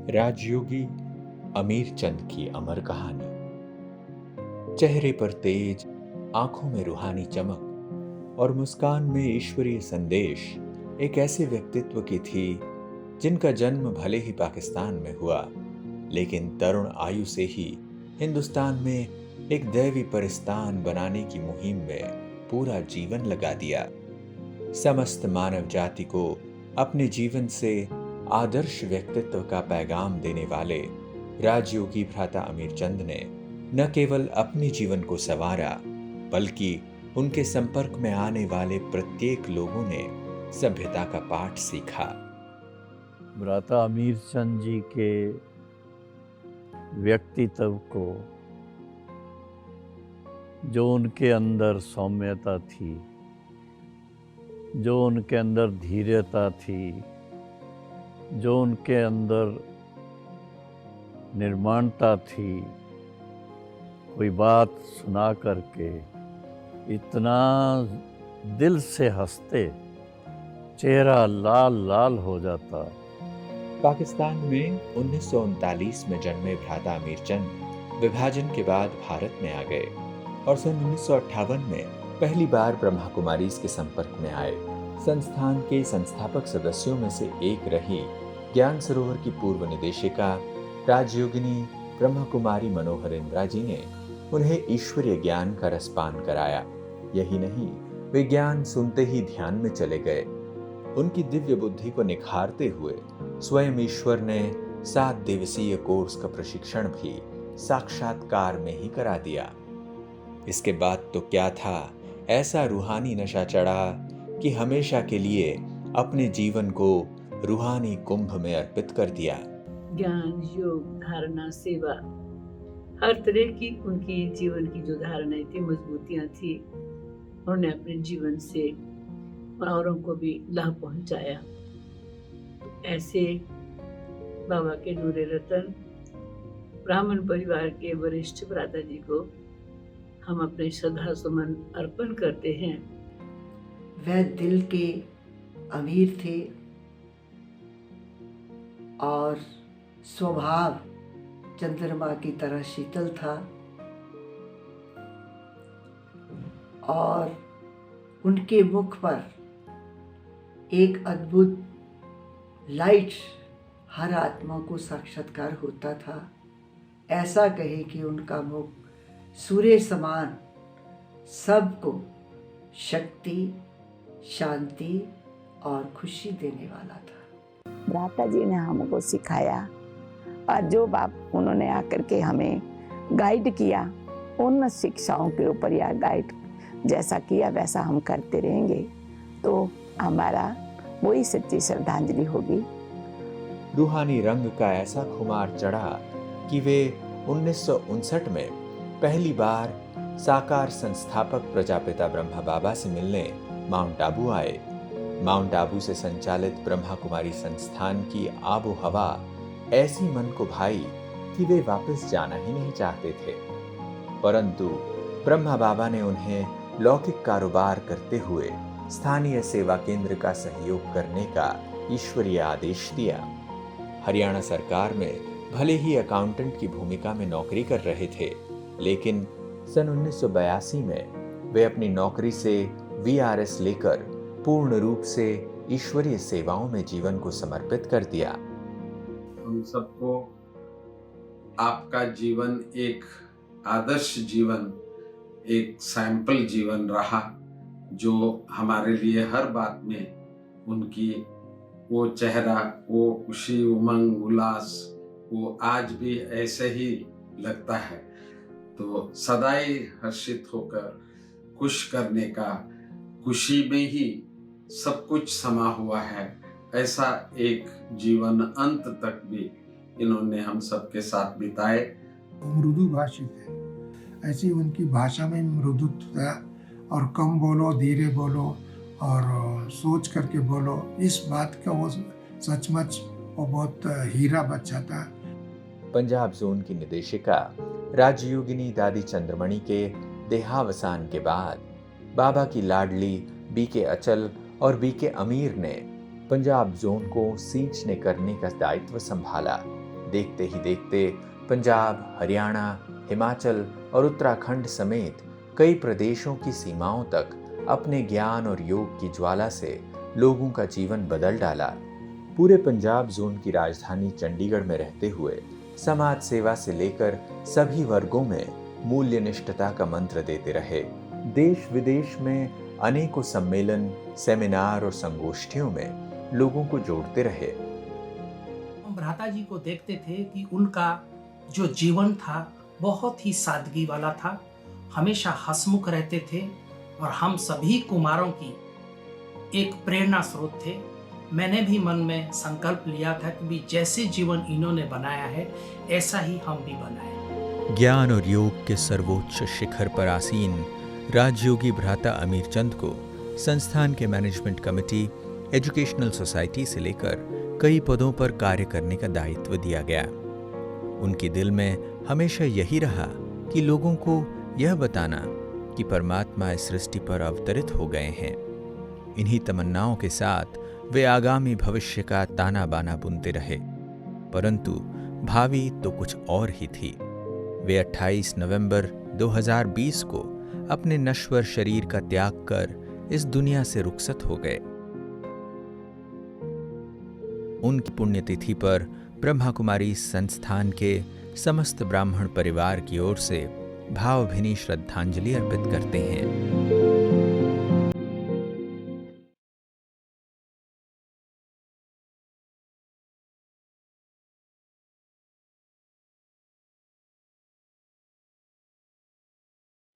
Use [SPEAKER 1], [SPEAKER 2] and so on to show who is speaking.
[SPEAKER 1] राजयोगी अमीर चंद की अमर कहानी। चेहरे पर तेज, आंखों में रूहानी चमक और मुस्कान में ईश्वरीय संदेश एक ऐसे व्यक्तित्व की थी जिनका जन्म भले ही पाकिस्तान में हुआ, लेकिन तरुण आयु से ही हिंदुस्तान में एक दैवी परिस्तान बनाने की मुहिम में पूरा जीवन लगा दिया। समस्त मानव जाति को अपने जीवन से आदर्श व्यक्तित्व का पैगाम देने वाले राजयोगी भ्राता अमीर चंद ने न केवल अपने जीवन को संवारा, बल्कि उनके संपर्क में आने वाले प्रत्येक लोगों ने सभ्यता का पाठ सीखा।
[SPEAKER 2] भ्राता अमीर चंद जी के व्यक्तित्व को, जो उनके अंदर सौम्यता थी, जो उनके अंदर धीरता थी, जो उनके अंदर निर्माणता थी, कोई बात सुना करके इतना दिल से हंसते, चेहरा लाल लाल हो जाता।
[SPEAKER 1] पाकिस्तान में 1939 में जन्मे भ्राता अमीर चंद विभाजन के बाद भारत में आ गए और सन 1958 में पहली बार ब्रह्मा कुमारीज के संपर्क में आए। संस्थान के संस्थापक सदस्यों में से एक रही ज्ञान सरोवर की पूर्व निदेशिका राजयोगिनी ब्रह्मा कुमारी मनोहर इंदिरा जी ने उन्हें ईश्वरीय ज्ञान का रसपान कराया। यही नहीं, वे ज्ञान सुनते ही ध्यान में चले गए। उनकी दिव्य बुद्धि को निखारते हुए स्वयं ईश्वर ने 7 दिवसीय कोर्स का प्रशिक्षण भी साक्षात्कार में ही करा दिया। इसके बाद तो क्या था, ऐसा रूहानी नशा चढ़ा कि हमेशा के लिए अपने जीवन को रूहानी कुंभ में अर्पित कर दिया।
[SPEAKER 3] ज्ञान, योग, धारणा, सेवा, हर तरह की उनकी जीवन की जो धारणाएं थी, मजबूतियां थी, उन्होंने अपने जीवन से औरों को भी लाभ पहुंचाया। ऐसे बाबा के नूरे रतन ब्राह्मण परिवार के वरिष्ठ भ्राता जी को हम अपने श्रद्धा सुमन अर्पण करते हैं।
[SPEAKER 4] वह दिल के अमीर थे और स्वभाव चंद्रमा की तरह शीतल था, और उनके मुख पर एक अद्भुत लाइट हर आत्मा को साक्षात्कार होता था। ऐसा कहे कि उनका मुख सूर्य समान सबको शक्ति, शांति और खुशी देने वाला था।
[SPEAKER 5] भ्राता जी ने हमको सिखाया और जो बाप उन्होंने आकर के हमें गाइड किया, उन शिक्षाओं के ऊपर या गाइड जैसा किया वैसा हम करते रहेंगे तो हमारा वही सच्ची श्रद्धांजलि होगी।
[SPEAKER 1] रूहानी रंग का ऐसा खुमार चढ़ा कि वे 1959 में पहली बार साकार संस्थापक प्रजापिता ब्रह्मा बाबा से मिलने माउंट आबू आए। माउंट आबू से संचालित ब्रह्मा कुमारी संस्थान की आबो हवा ऐसी मन को भाई कि वे वापस जाना ही नहीं चाहते थे, परंतु ब्रह्मा बाबा ने उन्हें लौकिक कारोबार करते हुए स्थानीय सेवा केंद्र का सहयोग करने का ईश्वरीय आदेश दिया। हरियाणा सरकार में भले ही अकाउंटेंट की भूमिका में नौकरी कर रहे थे, लेकिन सन 1982 में वे अपनी नौकरी से वीआरएस लेकर पूर्ण रूप से ईश्वरीय सेवाओं में जीवन को समर्पित कर दिया।
[SPEAKER 6] हम सबको आपका जीवन एक आदर्श जीवन, एक सैंपल जीवन रहा, जो हमारे लिए हर बात में उनकी वो चेहरा, वो खुशी, उमंग, उल्लास, वो आज भी ऐसे ही लगता है। तो सदाई हर्षित होकर खुश करने का, खुशी में ही सब कुछ समा हुआ है, ऐसा एक जीवन अंत तक भी इन्होंने हम सबके साथ बिताए।
[SPEAKER 7] मृदु भाषी थे, ऐसी उनकी भाषा में मृदुत्व था, और कम बोलो, धीरे बोलो और सोच करके बोलो, इस बात का वो सचमुच वो बहुत हीरा बच्चा था।
[SPEAKER 1] पंजाब जोन की निदेशिका राजयोगिनी दादी चंद्रमणि के देहावसान के बाद बाबा की लाडली बीके अचल और बीके अमीर ने पंजाब जोन को सींचने करने का दायित्व संभाला। देखते ही देखते पंजाब, हरियाणा, हिमाचल और उत्तराखंड समेत कई प्रदेशों की सीमाओं तक अपने ज्ञान और योग की ज्वाला से लोगों का जीवन बदल डाला। पूरे पंजाब जोन की राजधानी चंडीगढ़ में रहते हुए समाज सेवा से लेकर सभी वर्गों में मूल्य निष्ठता का मंत्र देते रहे। देश विदेश में अनेकों सम्मेलन, सेमिनार और संगोष्ठियों में लोगों को जोड़ते रहे।
[SPEAKER 8] हम भ्राता जी को देखते थे कि उनका जो जीवन था बहुत ही सादगी वाला था, हमेशा हंसमुख रहते थे और हम सभी कुमारों की एक प्रेरणा स्रोत थे। मैंने भी मन में संकल्प लिया था कि भी जैसे जीवन इन्होंने बनाया है ऐसा ही हम भी बनाएं।
[SPEAKER 1] ज्ञान और योग के सर्वोच्च शिखर पर आसीन राजयोगी भ्राता अमीरचंद को संस्थान के मैनेजमेंट कमेटी, एजुकेशनल सोसाइटी से लेकर कई पदों पर कार्य करने का दायित्व दिया गया। उनके दिल में हमेशा यही रहा कि लोगों को यह बताना कि परमात्मा इस सृष्टि पर अवतरित हो गए हैं। इन्हीं तमन्नाओं के साथ वे आगामी भविष्य का ताना बाना बुनते रहे, परंतु भावी तो कुछ और ही थी। वे 28 नवंबर 2020 को अपने नश्वर शरीर का त्याग कर इस दुनिया से रुखसत हो गए। उनकी पुण्यतिथि पर ब्रह्मा कुमारी संस्थान के समस्त ब्राह्मण परिवार की ओर से भावभीनी श्रद्धांजलि अर्पित करते हैं।